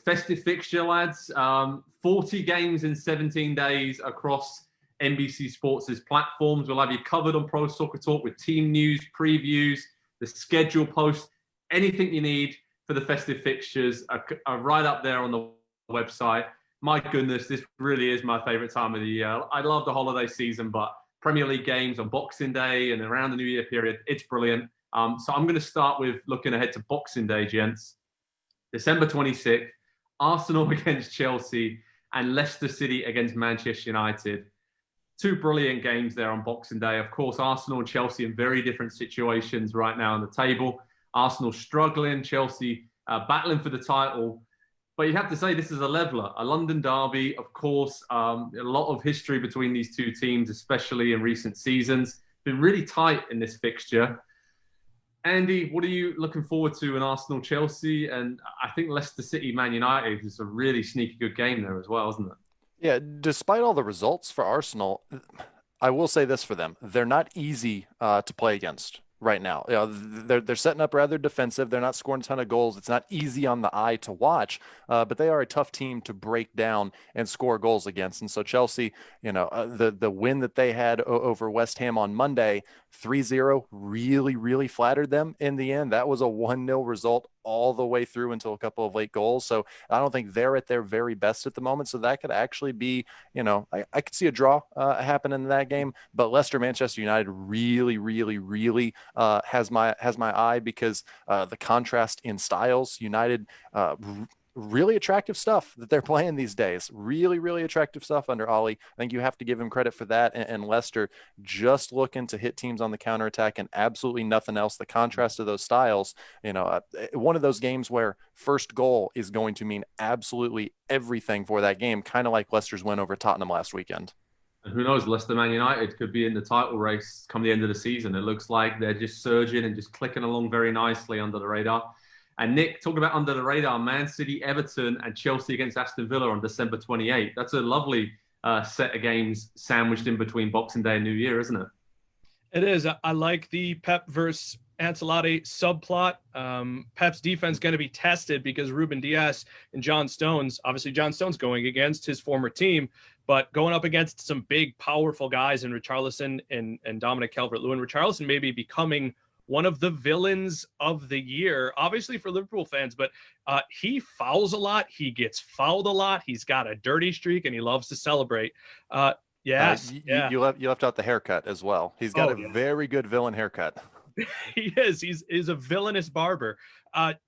festive fixture, lads. 40 games in 17 days across NBC Sports' platforms. We'll have you covered on Pro Soccer Talk with team news, previews, the schedule post, anything you need for the festive fixtures are right up there on the website. My goodness, this really is my favorite time of the year. I love the holiday season, but Premier League games on Boxing Day and around the New Year period, it's brilliant. So I'm going to start with looking ahead to Boxing Day, gents. December 26th, Arsenal against Chelsea and Leicester City against Manchester United. Two brilliant games there on Boxing Day. Of course, Arsenal and Chelsea in very different situations right now on the table. Arsenal struggling, Chelsea battling for the title. But you have to say this is a leveler, a London derby, of course. A lot of history between these two teams, especially in recent seasons. Been really tight in this fixture. Andy, what are you looking forward to in Arsenal-Chelsea? And I think Leicester City-Man United is a really sneaky good game there as well, isn't it? Yeah, despite all the results for Arsenal, I will say this for them. They're not easy to play against right now. You know, they're setting up rather defensive. They're not scoring a ton of goals. It's not easy on the eye to watch, but they are a tough team to break down and score goals against. And so Chelsea, you know, the win that they had over West Ham on Monday, 3-0, really flattered them in the end. That was a 1-0 result all the way through until a couple of late goals. So I don't think they're at their very best at the moment. So that could actually be, you know, I could see a draw happen in that game. But Leicester, Manchester United really has my eye because the contrast in styles. United really attractive stuff that they're playing these days. Really attractive stuff under Ollie. I think you have to give him credit for that. And Leicester just looking to hit teams on the counterattack and absolutely nothing else. The contrast of those styles, you know, one of those games where first goal is going to mean absolutely everything for that game, kind of like Leicester's win over Tottenham last weekend. And who knows, Leicester Man United could be in the title race come the end of the season. It looks like they're just surging and just clicking along very nicely under the radar. And Nick, talking about under the radar, Man City, Everton, and Chelsea against Aston Villa on December 28th. That's a lovely set of games sandwiched in between Boxing Day and New Year, isn't it? It is. I like the Pep versus Ancelotti subplot. Pep's defense going to be tested because Ruben Dias and John Stones, obviously John Stones going against his former team, but going up against some big, powerful guys in Richarlison and Dominic Calvert-Lewin. Richarlison maybe becoming one of the villains of the year, obviously for Liverpool fans, but he fouls a lot. He gets fouled a lot. He's got a dirty streak and he loves to celebrate. Yes. You left out the haircut as well. He's got a very good villain haircut. He is. He's a villainous barber.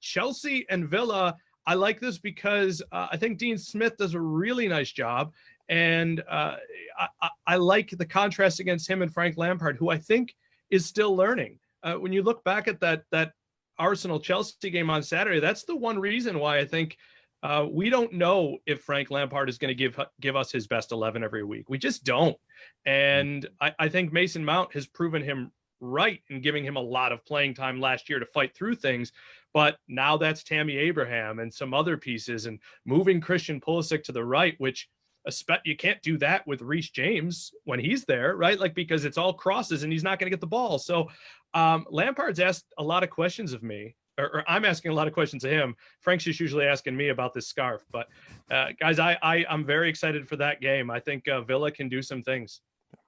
Chelsea and Villa, I like this because I think Dean Smith does a really nice job. And I like the contrast against him and Frank Lampard, who I think is still learning. When you look back at that Arsenal-Chelsea game on Saturday, that's the one reason why I think we don't know if Frank Lampard is going to give us his best 11 every week. We just don't. And I think Mason Mount has proven him right in giving him a lot of playing time last year to fight through things. But now that's Tammy Abraham and some other pieces and moving Christian Pulisic to the right, which you can't do that with Reece James when he's there, right? Like, because it's all crosses and he's not going to get the ball. So Lampard's asked a lot of questions of me, or I'm asking a lot of questions of him. Frank's just usually asking me about this scarf. But guys, I'm very excited for that game. I think Villa can do some things.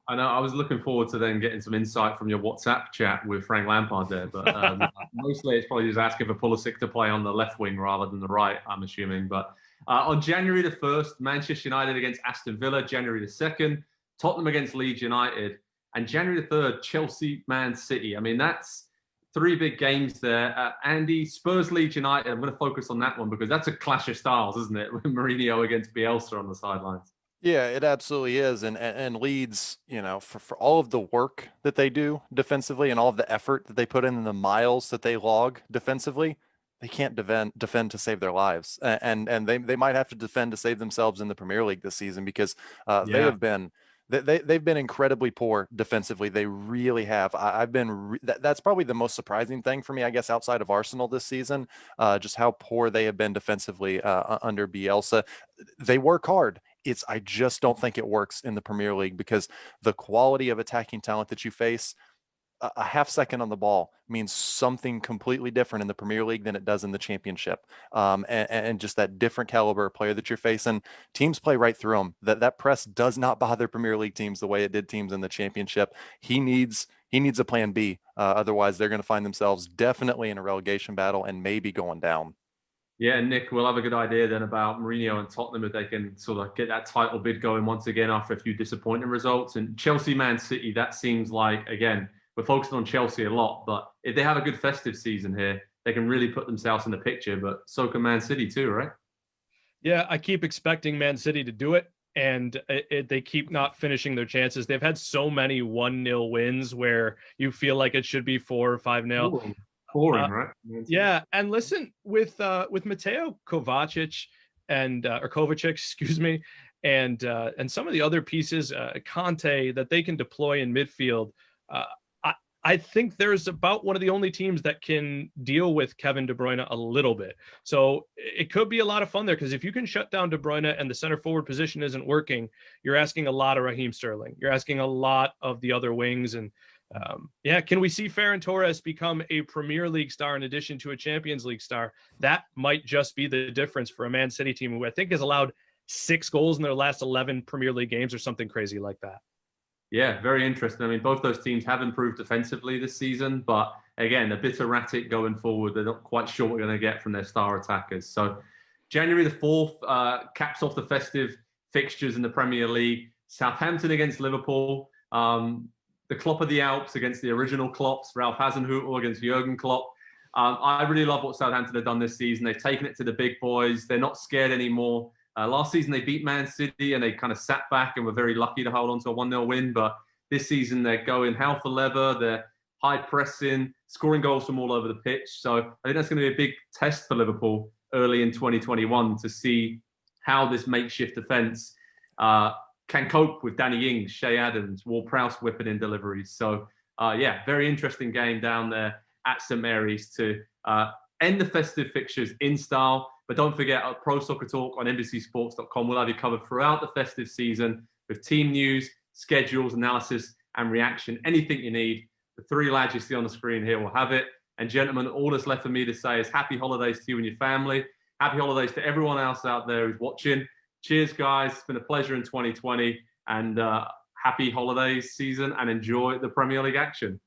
I know. I was looking forward to then getting some insight from your WhatsApp chat with Frank Lampard there, but mostly it's probably just asking for Pulisic to play on the left wing rather than the right, I'm assuming. But on January the 1st, Manchester United against Aston Villa. January the 2nd, Tottenham against Leeds United. And January the 3rd, Chelsea, Man City. I mean, that's three big games there. Andy, Spurs, Leeds United. I'm going to focus on that one because that's a clash of styles, isn't it? With Mourinho against Bielsa on the sidelines. Yeah, it absolutely is. And Leeds, you know, for all of the work that they do defensively and all of the effort that they put in and the miles that they log defensively, they can't defend to save their lives. And they might have to defend to save themselves in the Premier League this season because they've been incredibly poor defensively. They really have. That's probably the most surprising thing for me, I guess, outside of Arsenal this season, just how poor they have been defensively under Bielsa. They work hard. I just don't think it works in the Premier League because the quality of attacking talent that you face, a half second on the ball means something completely different in the Premier League than it does in the Championship. And just that different caliber of player that you're facing, teams play right through them. That press does not bother Premier League teams the way it did teams in the Championship. He needs a plan B. Otherwise, they're going to find themselves definitely in a relegation battle and maybe going down. Yeah, Nick, we'll have a good idea then about Mourinho and Tottenham if they can sort of get that title bid going once again after a few disappointing results. And Chelsea-Man City, that seems like, again, we're focusing on Chelsea a lot, but if they have a good festive season here, they can really put themselves in the picture. But so can Man City too, right? Yeah, I keep expecting Man City to do it, and they keep not finishing their chances. They've had so many 1-0 wins where you feel like it should be 4 or 5-0. Boring, right? Yeah, and listen, with Mateo Kovacic and or Kovacic, excuse me, and some of the other pieces, Conte, that they can deploy in midfield, I think there's about one of the only teams that can deal with Kevin De Bruyne a little bit. So it could be a lot of fun there, because if you can shut down De Bruyne and the center forward position isn't working, you're asking a lot of Raheem Sterling. You're asking a lot of the other wings. And can we see Ferran Torres become a Premier League star in addition to a Champions League star? That might just be the difference for a Man City team who I think has allowed 6 goals in their last 11 Premier League games or something crazy like that. Yeah, very interesting. I mean, both those teams have improved defensively this season, but again, a bit erratic going forward. They're not quite sure what we're going to get from their star attackers. So January the 4th caps off the festive fixtures in the Premier League. Southampton against Liverpool. The Klopp of the Alps against the original Klopps. Ralph Hasenhüttl against Jurgen Klopp. I really love what Southampton have done this season. They've taken it to the big boys. They're not scared anymore. Last season, they beat Man City and they kind of sat back and were very lucky to hold on to a 1-0 win. But this season, they're going hell for leather. They're high pressing, scoring goals from all over the pitch. So I think that's going to be a big test for Liverpool early in 2021 to see how this makeshift defence can cope with Danny Ings, Shea Adams, Ward-Prowse whipping in deliveries. So, very interesting game down there at St Mary's to end the festive fixtures in style. But don't forget, ProSoccerTalk on NBCSports.com. We'll have you covered throughout the festive season with team news, schedules, analysis, and reaction. Anything you need, the 3 lads you see on the screen here will have it. And gentlemen, all that's left for me to say is happy holidays to you and your family. Happy holidays to everyone else out there who's watching. Cheers, guys. It's been a pleasure in 2020. And happy holidays season, and enjoy the Premier League action.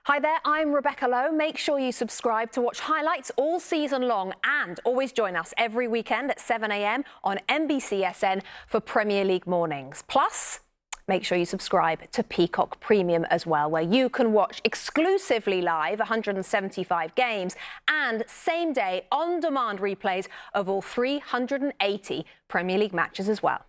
Hi there, I'm Rebecca Lowe. Make sure you subscribe to watch highlights all season long, and always join us every weekend at 7 a.m. on NBCSN for Premier League mornings. Plus, make sure you subscribe to Peacock Premium as well, where you can watch exclusively live 175 games and same-day on-demand replays of all 380 Premier League matches as well.